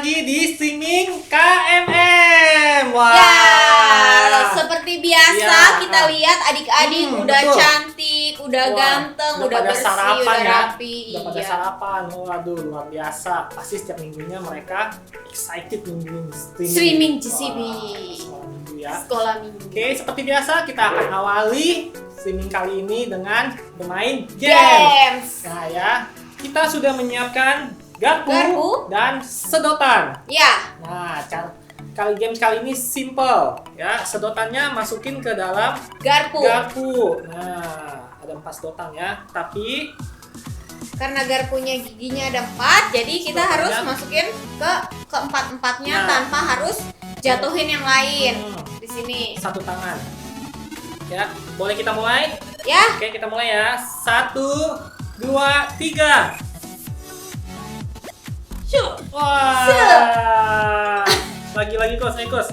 lagi di streaming KMM. Wah. Ya, seperti biasa Ya. kita lihat adik-adik udah betul. cantik, udah Wah, ganteng, udah pada bersih, sarapan udah ya. rapi. Udah pada Iya. sarapan. Waduh, luar biasa. Pasti setiap minggunya mereka excited nungguin Streaming GCB. Wah, sekolah minggu ya. Sekolah minggu. Oke, seperti biasa kita akan awali streaming kali ini dengan bermain games. Games. Nah ya, kita sudah menyiapkan garpu Garpu. dan sedotan. Ya, Nah, games kali ini simple ya. Sedotannya masukin ke dalam garpu. garpu. Nah, ada 4 sedotan ya. Tapi Karena garpunya giginya ada 4, jadi kita Sedotannya. harus masukin ke keempat-empatnya Nah. tanpa harus jatuhin yang lain. Hmm. Di sini. satu tangan. Ya, boleh kita mulai? Ya, Oke, kita mulai ya. 1, 2, 3. syuk. Wah. Lagi-lagi Kos, Kos.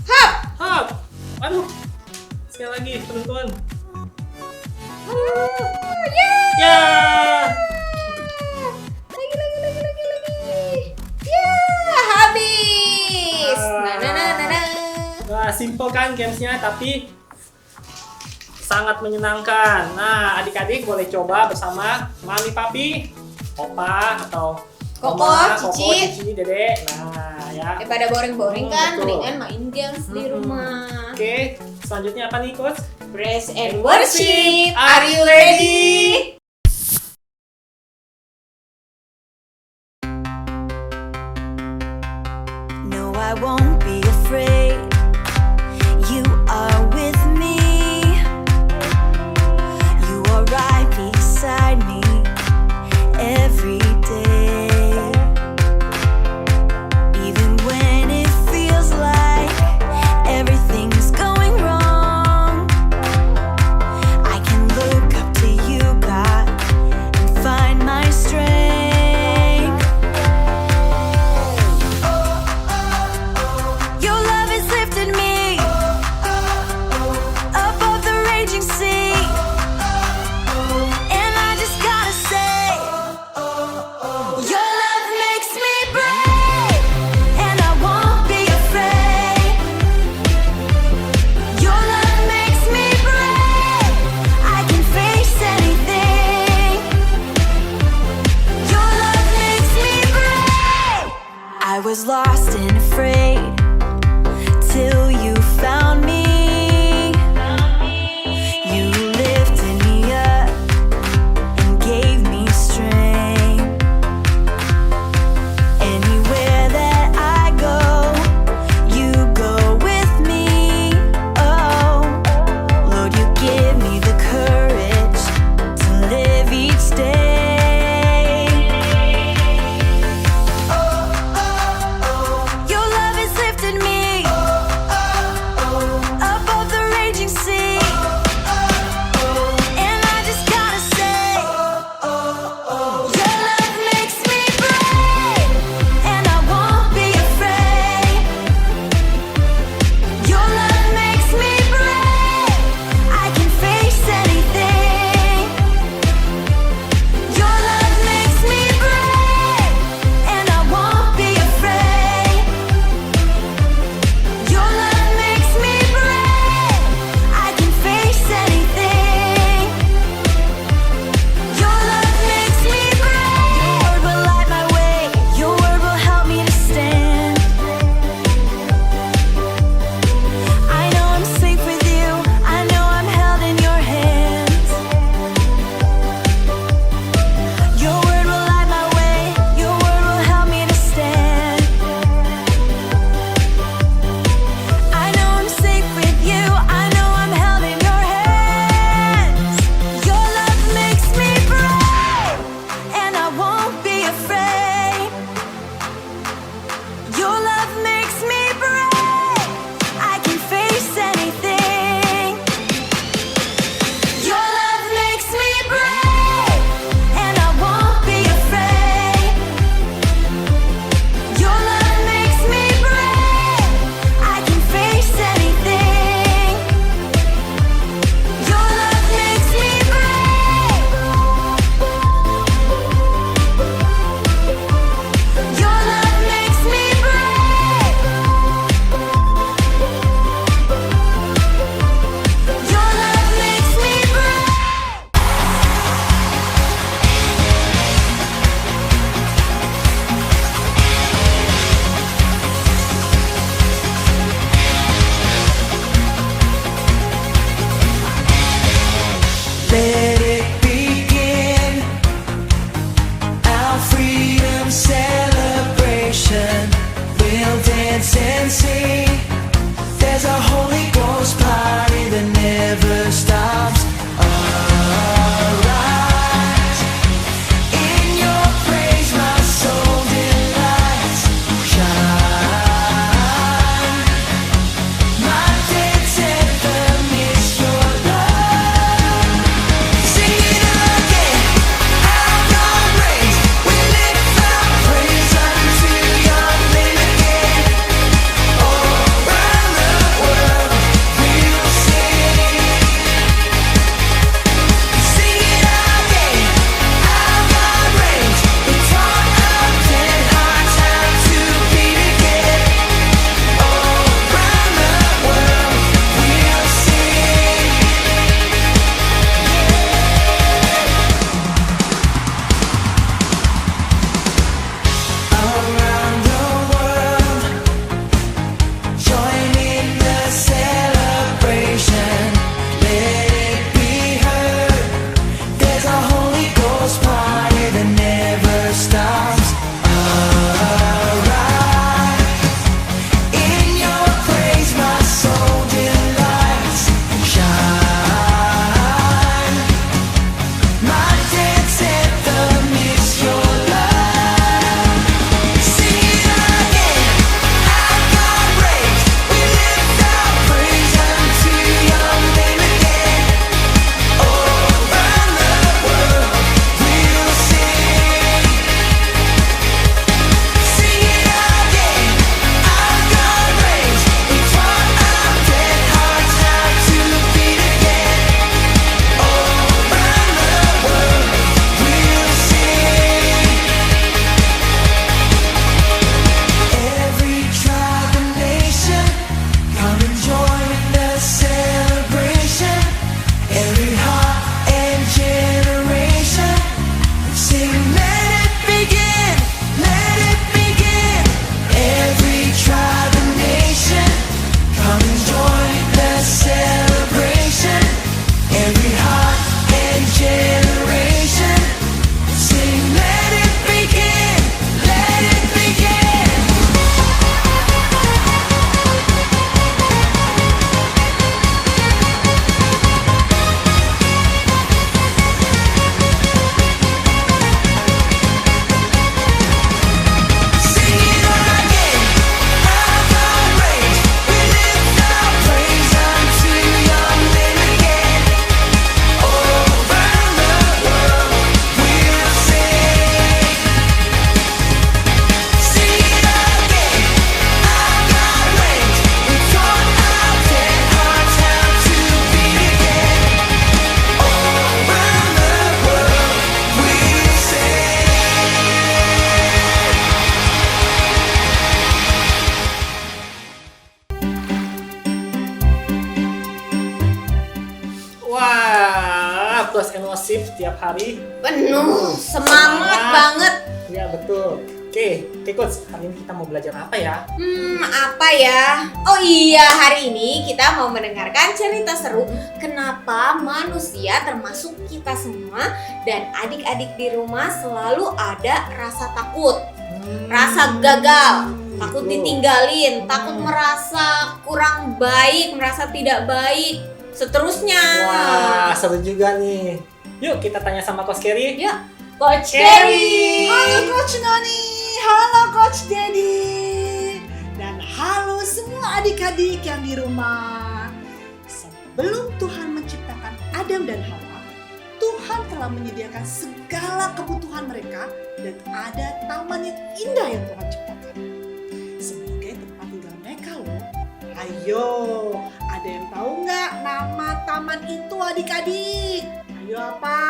Hap. Hop. Aduh. Sekali lagi, teman-teman. Yeay. Ya. Lagi. Ya, habis. Nah. Nah, simple kan gamesnya, tapi sangat menyenangkan. Nah, adik-adik boleh coba bersama mami, papi, opa, atau Koko, Oma, Cici. Cici, Dede. Nah, ya. Daripada boring-boring kan, Betul. mendingan main games di rumah. Oke, selanjutnya apa nih, Coach? Praise and worship. Are you ready? No, I won't be afraid. You are with me. You are right beside me every day. Even when it feels like everything's going wrong, I can look up to you, God, and find my strength. terus emosi setiap hari. Penuh semangat banget. Ya betul. Oke, Coach, hari ini kita mau belajar apa ya? Apa ya? Oh iya, hari ini kita mau mendengarkan cerita seru kenapa manusia termasuk kita semua dan adik-adik di rumah selalu ada rasa takut, rasa gagal, takut ditinggalin, takut merasa kurang baik, merasa tidak baik, seterusnya. Wah, seru juga nih. Yuk kita tanya sama Coach Kerry. Yuk, Coach Kerry. Halo Coach Noni, halo Coach Dedi, dan halo semua adik-adik yang di rumah. Sebelum Tuhan menciptakan Adam dan Hawa, Tuhan telah menyediakan segala kebutuhan mereka dan ada taman yang indah yang Tuhan ciptakan sebagai tempat tinggal mereka loh. Ayo, ada yang tahu nggak nama taman itu adik-adik? Ayo apa?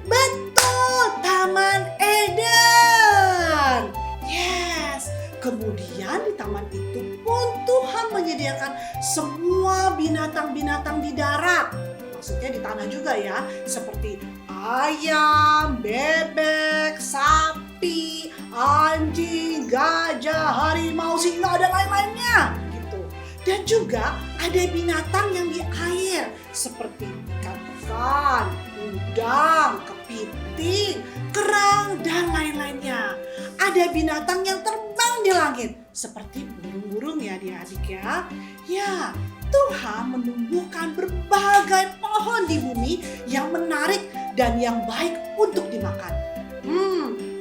Betul, Taman Eden. Yes. Kemudian di taman itu pun Tuhan menyediakan semua binatang-binatang di darat. Maksudnya di tanah juga ya, seperti ayam, bebek, sapi, anjing, gajah, harimau, singa, dan lain-lainnya gitu. Dan juga ada binatang yang di air seperti ikan, udang, kepiting, kerang, dan lain-lainnya. Ada binatang yang terbang di langit seperti burung-burung ya adik-adik ya. Ya, Tuhan menumbuhkan berbagai pohon di bumi yang menarik dan yang baik untuk dimakan.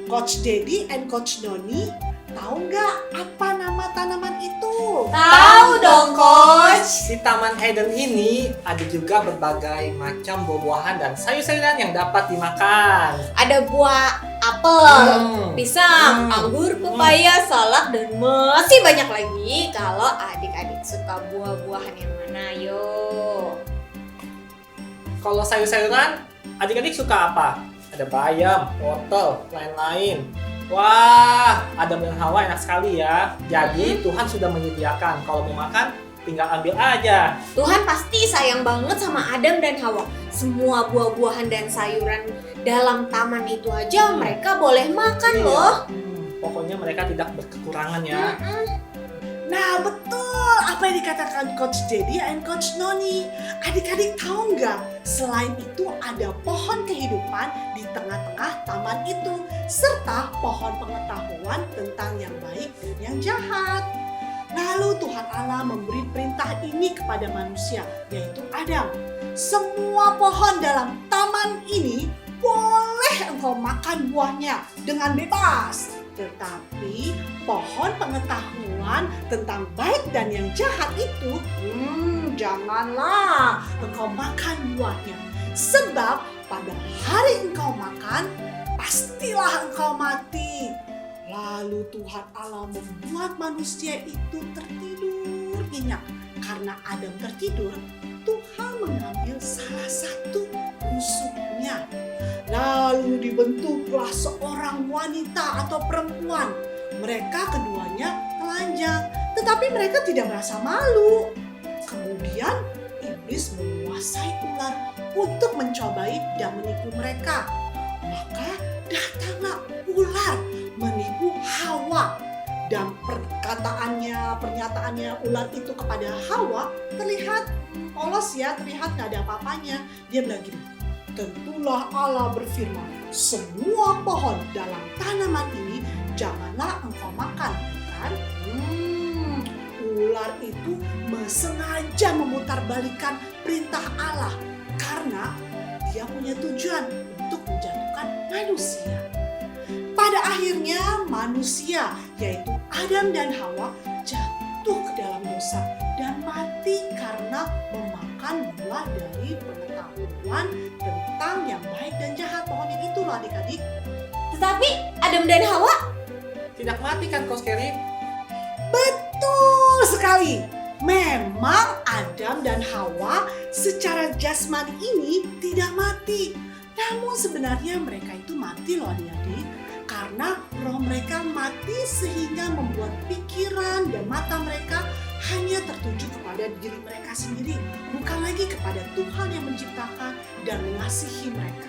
Coach Dedi and Coach Noni, tahu nggak apa nama tanaman itu? Tahu dong, Coach. Di Taman Eden ini ada juga berbagai macam buah-buahan dan sayur-sayuran yang dapat dimakan. Ada buah apel, pisang, anggur, pepaya, salak, dan masih banyak lagi. Kalau adik-adik suka buah-buahan yang mana, yuk. Kalau sayur-sayuran, adik-adik suka apa? Ada bayam, wortel, lain-lain. Wah, Adam dan Hawa enak sekali ya. Jadi Tuhan sudah menyediakan. Kalau mau makan, tinggal ambil aja. Tuhan pasti sayang banget sama Adam dan Hawa. Semua buah-buahan dan sayuran dalam taman itu aja mereka boleh makan loh. Pokoknya mereka tidak berkekurangan ya. Nah betul apa yang dikatakan Coach Dedi and Coach Noni. Adik-adik tahu nggak? Selain itu ada pohon kehidupan di tengah-tengah taman itu. Serta pohon pengetahuan tentang yang baik dan yang jahat. Lalu Tuhan Allah memberi perintah ini kepada manusia, yaitu Adam. Semua pohon dalam taman ini boleh engkau makan buahnya dengan bebas. Tetapi pohon pengetahuan tentang baik dan yang jahat itu, janganlah engkau makan buahnya. Sebab pada hari engkau makan, pastilah engkau mati. Lalu Tuhan Allah membuat manusia itu tertidur nyenyak. Karena Adam tertidur, Tuhan mengambil salah satu rusuknya. Lalu dibentuklah seorang wanita atau perempuan. Mereka keduanya telanjang, tetapi mereka tidak merasa malu. Kemudian iblis menguasai ular untuk mencobai dan menipu mereka. Maka datanglah ular menipu Hawa. Dan pernyataannya ular itu kepada Hawa terlihat polos ya, terlihat gak ada apa-apanya. Dia bilang gini, tentulah Allah berfirman, semua pohon dalam tanaman ini janganlah engkau makan, kan? Ular itu sengaja memutarbalikkan perintah Allah karena dia punya tujuan untuk menjatuhkan manusia. Pada akhirnya manusia, yaitu Adam dan Hawa, jatuh ke dalam dosa dan mati karena memakan buah dari pengetahuan tentang yang baik dan jahat. Pohon yang itu loh adik-adik. Tetapi Adam dan Hawa Tidak mati kan Coach Kerry? Betul sekali. Memang Adam dan Hawa secara jasmani ini tidak mati. Namun sebenarnya mereka itu mati loh adik-adik. Karena roh mereka mati sehingga membuat pikiran dan mata mereka hanya tertuju kepada diri mereka sendiri, bukan lagi kepada Tuhan yang menciptakan dan mengasihi mereka.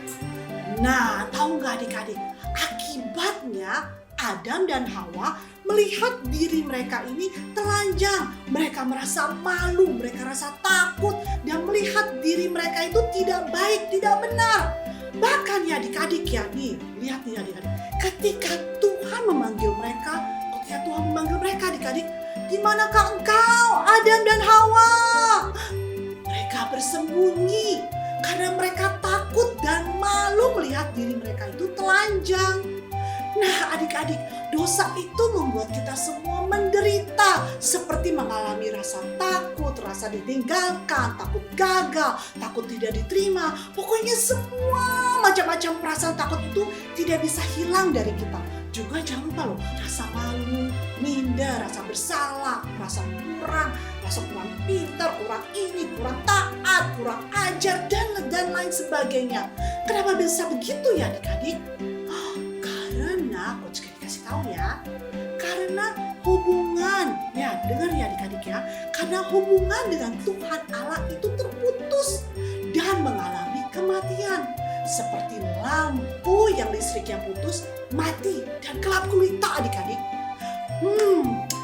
Nah, tahu nggak adik-adik, akibatnya Adam dan Hawa melihat diri mereka ini telanjang. Mereka merasa malu, mereka rasa takut, dan melihat diri mereka itu tidak baik, tidak benar. Bahkan ya adik-adik ya, nih, lihat nih adik-adik, ketika Tuhan memanggil mereka, adik-adik, di manakah engkau, Adam dan Hawa? Mereka bersembunyi karena mereka takut dan malu melihat diri mereka itu telanjang. Nah adik-adik, dosa itu membuat kita semua menderita, seperti mengalami rasa takut, rasa ditinggalkan, takut gagal, takut tidak diterima. Pokoknya semua macam-macam perasaan takut itu tidak bisa hilang dari kita. Juga jangan lupa loh, rasa malu, minder, rasa bersalah, rasa kurang pintar, kurang ini, kurang taat, kurang ajar, dan lain sebagainya. Kenapa bisa begitu ya adik-adik? Karena, Coach Kelly kasih tahu ya, karena hubungan, ya dengar ya adik-adik ya, karena hubungan dengan Tuhan Allah itu terputus dan mengalami kematian. Seperti lampu yang listriknya putus, mati, dan kelap gulita adik-adik.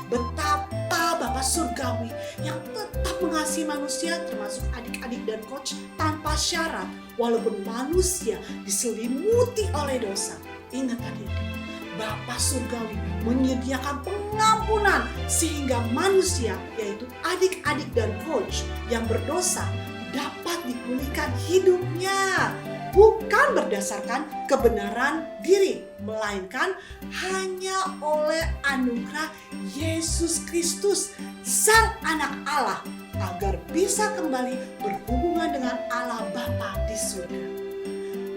Betapa Bapa Surgawi yang tetap mengasihi manusia, termasuk adik-adik dan coach, tanpa syarat, walaupun manusia diselimuti oleh dosa. Ingat adik-adik, Bapa Surgawi menyediakan pengampunan sehingga manusia, yaitu adik-adik dan coach yang berdosa, dapat dipulihkan hidupnya. Bukan berdasarkan kebenaran diri, melainkan hanya oleh anugerah Yesus Kristus, Sang Anak Allah, agar bisa kembali berhubungan dengan Allah Bapa di surga.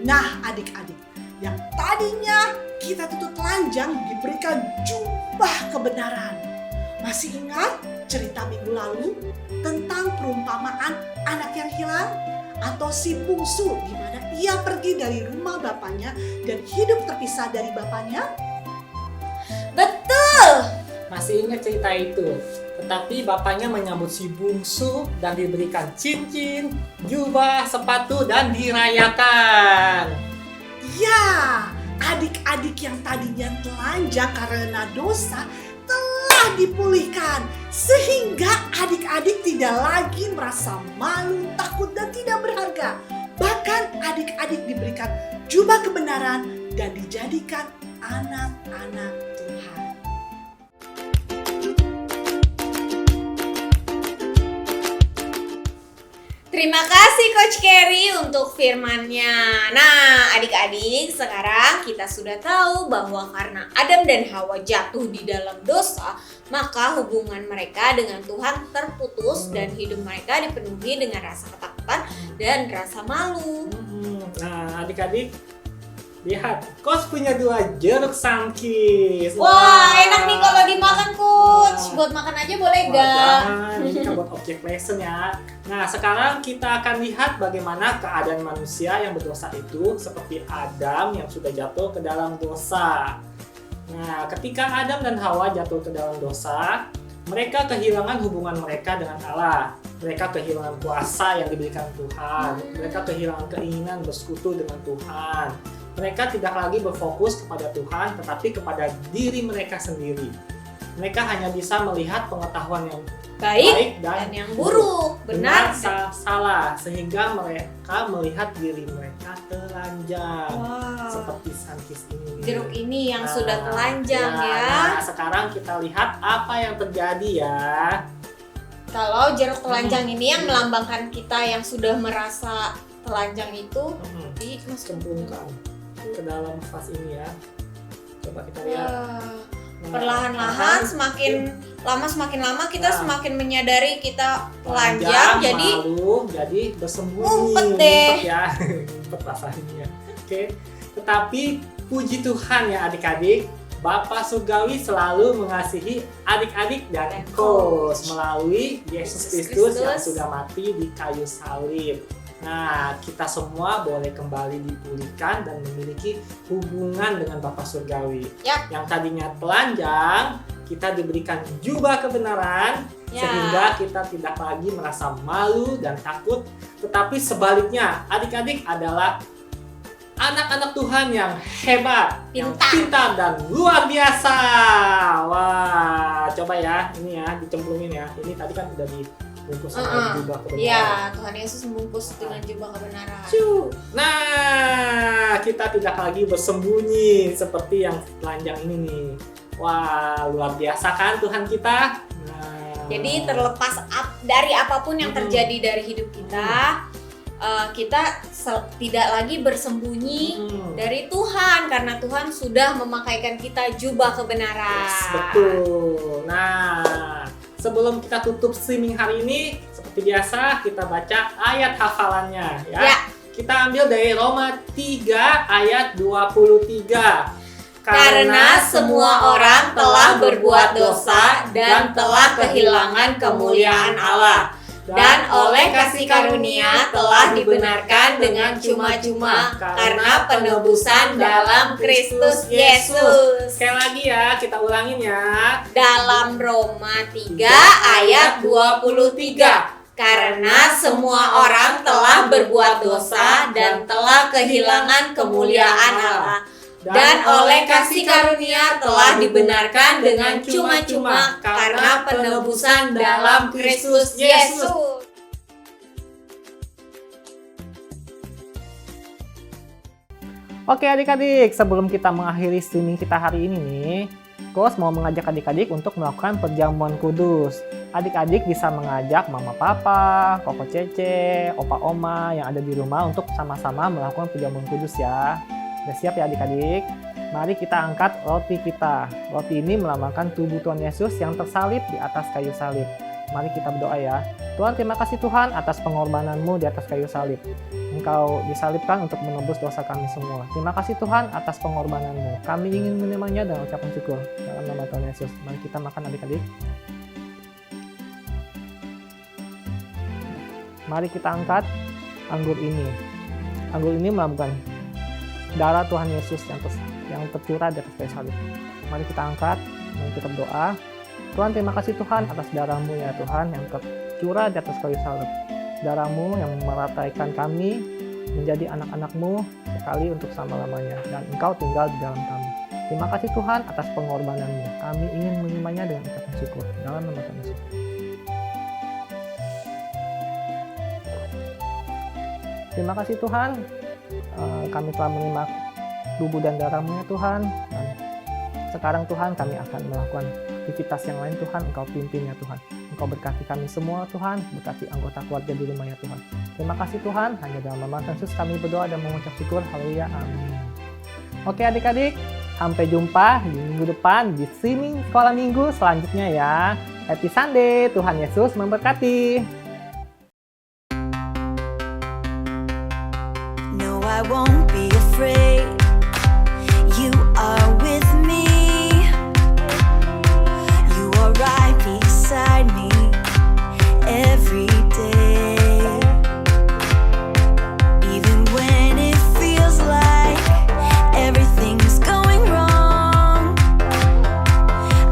Nah adik-adik, yang tadinya kita tutup telanjang diberikan jubah kebenaran. Masih ingat cerita minggu lalu tentang perumpamaan anak yang hilang? Atau si bungsu, di mana ia pergi dari rumah bapaknya dan hidup terpisah dari bapaknya? Betul. Masih ingat cerita itu. Tetapi bapaknya menyambut si bungsu dan diberikan cincin, jubah, sepatu, dan dirayakan. Ya, adik-adik yang tadinya telanjang karena dosa telah dipulihkan, sehingga adik-adik tidak lagi merasa malu, takut, dan tidak berharga. Bahkan adik-adik diberikan jubah kebenaran dan dijadikan anak-anak Tuhan. Terima kasih Coach Kerry untuk firman-Nya. Nah, adik-adik, sekarang kita sudah tahu bahwa karena Adam dan Hawa jatuh di dalam dosa, maka hubungan mereka dengan Tuhan terputus dan hidup mereka dipenuhi dengan rasa ketakutan dan rasa malu. Nah, adik-adik, lihat, Coach punya 2 jeruk sangkis. Wah, enak nih kalau dimakan, Coach. Buat makan aja boleh Wah, gak? jangan, ini kan buat objek lesson ya. Nah, sekarang kita akan lihat bagaimana keadaan manusia yang berdosa itu seperti Adam yang sudah jatuh ke dalam dosa. Nah, ketika Adam dan Hawa jatuh ke dalam dosa, mereka kehilangan hubungan mereka dengan Allah. Mereka kehilangan kuasa yang diberikan Tuhan. Mereka kehilangan keinginan bersekutu dengan Tuhan. Mereka tidak lagi berfokus kepada Tuhan, tetapi kepada diri mereka sendiri. Mereka hanya bisa melihat pengetahuan yang baik Dan yang buruk, benar. salah, sehingga mereka melihat diri mereka telanjang. Wow. Seperti sangkis ini. Jeruk ini yang Nah, sudah telanjang ya. Nah, sekarang kita lihat apa yang terjadi ya. Kalau jeruk telanjang ini yang melambangkan kita yang sudah merasa telanjang itu Cemplungkan ke dalam vas ini ya. Coba kita lihat. Nah, perlahan-lahan semakin lama kita Nah. semakin menyadari kita telanjang, jadi malu, jadi bersembunyi. Ngumpet deh. Ngumpet ya. Ngumpet rasanya. Oke. Tetapi puji Tuhan ya adik-adik, Bapa Surgawi selalu mengasihi adik-adik dan coach melalui Yesus Kristus yang sudah mati di kayu salib. Nah, kita semua boleh kembali dipulihkan dan memiliki hubungan dengan Bapa Surgawi. Yap. Yang tadinya telanjang, kita diberikan jubah kebenaran Ya. Sehingga kita tidak lagi merasa malu dan takut, tetapi sebaliknya, adik-adik adalah anak-anak Tuhan yang hebat, yang Pintar. pintar dan luar biasa. Wah, coba ya, ini ya, dicemplungin ya. Ini tadi kan udah dibungkus sama jubah kebenaran. Iya, Tuhan Yesus membungkus dengan jubah kebenaran. Nah, kita tidak lagi bersembunyi seperti yang telanjang ini nih. Wah, luar biasa kan Tuhan kita? Nah. Jadi terlepas dari apapun yang terjadi dari hidup kita, kita tidak lagi bersembunyi dari Tuhan karena Tuhan sudah memakaikan kita jubah kebenaran. Yes, betul. Nah, sebelum kita tutup streaming hari ini, seperti biasa kita baca ayat hafalannya ya. Ya. Kita ambil dari Roma 3 ayat 23. Karena semua orang telah berbuat dosa dan telah kehilangan kemuliaan Allah, dan oleh kasih karunia telah dibenarkan dengan cuma-cuma karena penebusan dalam Kristus Yesus. Sekali lagi ya, kita ulangin ya. Dalam Roma 3 ayat 23. Karena semua orang telah berbuat dosa dan telah kehilangan kemuliaan Allah, dan oleh kasih karunia telah dibenarkan dengan cuma-cuma karena penebusan dalam Kristus Yesus. Oke adik-adik, sebelum kita mengakhiri streaming kita hari ini nih, Coach mau mengajak adik-adik untuk melakukan perjamuan kudus. Adik-adik bisa mengajak mama papa, koko cece, opa oma yang ada di rumah untuk sama-sama melakukan perjamuan kudus ya. Udah siap ya adik-adik? Mari kita angkat roti kita. Roti ini melambangkan tubuh Tuhan Yesus yang tersalib di atas kayu salib. Mari kita berdoa ya. Tuhan, terima kasih Tuhan atas pengorbananmu di atas kayu salib. Engkau disalibkan untuk menebus dosa kami semua. Terima kasih Tuhan atas pengorbananmu. Kami ingin menerimanya dengan ucapan syukur. Dalam nama Tuhan Yesus. Mari kita makan adik-adik. Mari kita angkat anggur ini. Anggur ini melambangkan darah Tuhan Yesus yang tercurah di atas kayu salib. Mari kita angkat, mari kita berdoa. Tuhan, terima kasih Tuhan atas darah-Mu ya Tuhan yang tercurah di atas kayu salib. Darah-Mu yang merataikan kami menjadi anak-anak-Mu sekali untuk selama-lamanya, dan Engkau tinggal di dalam kami. Terima kasih Tuhan atas pengorbanan-Mu. Kami ingin menerimanya dengan ucapan syukur. Dalam nama Tuhan Yesus. Terima kasih Tuhan, kami telah menerima tubuh dan darah-Mu ya Tuhan. Dan sekarang Tuhan kami akan melakukan aktivitas yang lain Tuhan. Engkau pimpin ya Tuhan. Engkau berkati kami semua Tuhan, berkati anggota keluarga di rumah ya Tuhan. Terima kasih Tuhan, hanya dalam nama Tuhan Yesus kami berdoa dan mengucap syukur. Haleluya, amin. Oke adik-adik, sampai jumpa di minggu depan di streaming sekolah minggu selanjutnya ya. Happy Sunday, Tuhan Yesus memberkati. No, I won't be afraid. You are with me. You are right beside me every day. Even when it feels like everything's going wrong,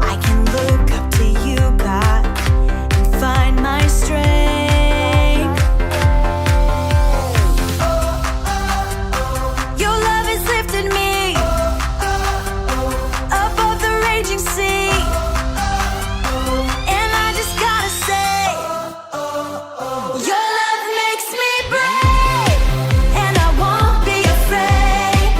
I can look up to you, God, and find my strength. Your love has lifted me above the raging sea, and I just gotta say, your love makes me brave, and I won't be afraid.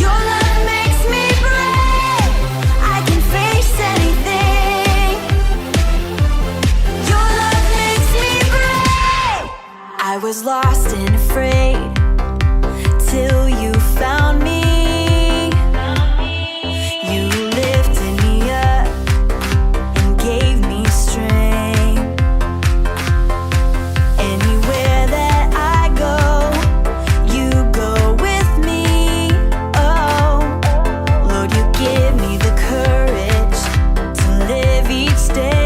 Your love makes me brave, I can face anything. Your love makes me brave. I was lost and afraid till you found me. You lifted me up and gave me strength. Anywhere that I go, you go with me. Oh, Lord, you give me the courage to live each day.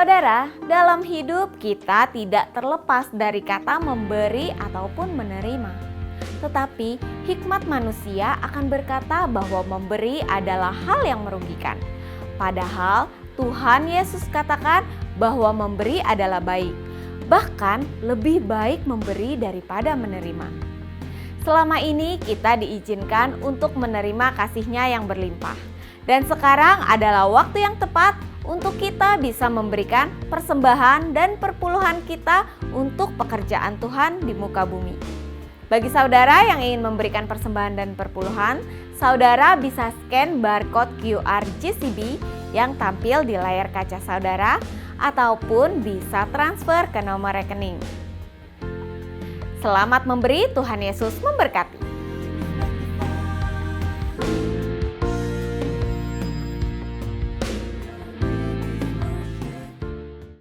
Saudara, dalam hidup kita tidak terlepas dari kata memberi ataupun menerima. Tetapi hikmat manusia akan berkata bahwa memberi adalah hal yang merugikan. Padahal Tuhan Yesus katakan bahwa memberi adalah baik. Bahkan lebih baik memberi daripada menerima. Selama ini kita diizinkan untuk menerima kasih-Nya yang berlimpah. Dan sekarang adalah waktu yang tepat untuk kita bisa memberikan persembahan dan perpuluhan kita untuk pekerjaan Tuhan di muka bumi. Bagi saudara yang ingin memberikan persembahan dan perpuluhan, saudara bisa scan barcode QR GCB yang tampil di layar kaca saudara ataupun bisa transfer ke nomor rekening. Selamat memberi, Tuhan Yesus memberkati.